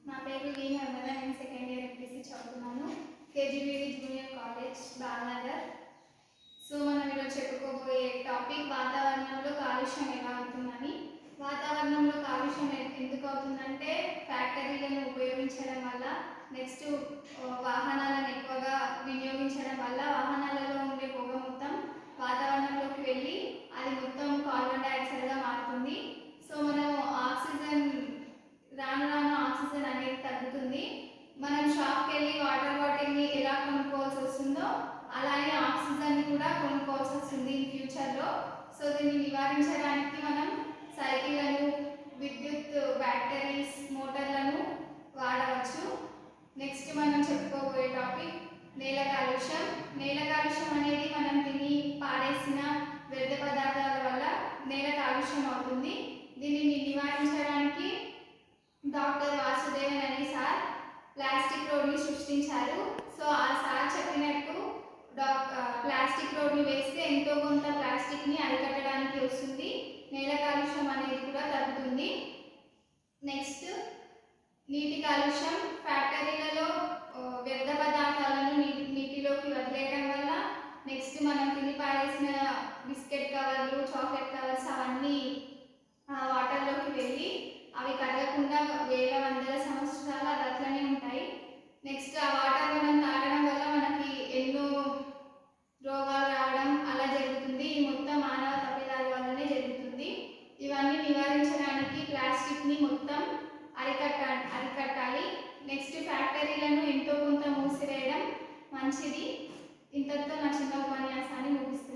నా పేరు వి నర్మద. నేను సెకండ్ ఇయర్ ఎంపీసీ చదువుతున్నాను. KGBV junior college Balanagar. So మనం ఈరోజు చెప్పుకోబోయే టాపిక్ వాతావరణంలో కాలుష్యం ఎలా అవుతుందని. వాతావరణంలో కాలుష్యం ఎందుకు అవుతుందంటే ఫ్యాక్టరీలను ఉపయోగించడం వల్ల, నెక్స్ట్ వాహనాలను ఎక్కువగా వినియోగించడం వల్ల వాహనాలలో ఉండే పొగ మొత్తం వాతావరణంలోకి వెళ్ళి అది మొత్తం కార్బన్ డైఆక్సైడ్గా మారుతుంది. సో మనం ఆక్సిజన్ రాను రాను ఆక్సిజన్ అనేది తగ్గుతుంది. మనం షాప్కి వెళ్ళి వాటర్ బాటిల్ని ఎలా కొనుక్కోవాల్సి వస్తుందో అలానే ఆక్సిజన్ని కూడా కొనుక్కోవాల్సి వస్తుంది ఇన్ ఫ్యూచర్లో. సో దీన్ని నివారించడానికి మనం సైకిళ్లను, విద్యుత్ బ్యాటరీస్, మోటార్లను వాడవచ్చు. నెక్స్ట్ మనం చెప్పుకోబోయే టాపిక్ నేల కాలుష్యం. నేల కాలుష్యం అనేది మనం తిని పాడేసిన వ్యర్థ పదార్థాల వల్ల నేల కాలుష్యం అవుతుంది. దీనిని నివారించడానికి డాక్టర్ వాసుదేవన్ అనే సార్ ప్లాస్టిక్ రోడ్ని సృష్టించారు. సో ఆ సార్ చెప్పినట్టు ప్లాస్టిక్ రోడ్ని వేస్తే ఎంతో కొంత ప్లాస్టిక్ని అరికట్టడానికి వస్తుంది. నేల కాలుష్యం అనేది కూడా తగ్గుతుంది. నెక్స్ట్ నీటి కాలుష్యం. ఫ్యాక్టరీలలో వ్యర్థ పదార్థాలను నీటిలోకి వదిలేయడం వల్ల, నెక్స్ట్ మనం తిని పారేసిన బిస్కెట్ కవర్లు, చాక్లెట్ కవర్స్ అవన్నీ వాటర్లోకి వెళ్ళి అవి కరగకుండా వేల వందల సంవత్సరాలు అది అట్లనే ఉంటాయి. నెక్స్ట్ ఆ వాటర్ మనం తాగడం వల్ల మనకి ఎన్నో రోగాలు రావడం అలా జరుగుతుంది. ఇది మొత్తం మానవ తప్పిదాల వల్లనే జరుగుతుంది. ఇవన్నీ నివారించడానికి ప్లాస్టిక్ని మొత్తం అరికట్టాలి. నెక్స్ట్ ఫ్యాక్టరీలను ఎంతో కొంత మూసివేయడం మంచిది. ఇంతటితో నా చిన్న ఉపన్యాసాన్ని ముగిస్తాను.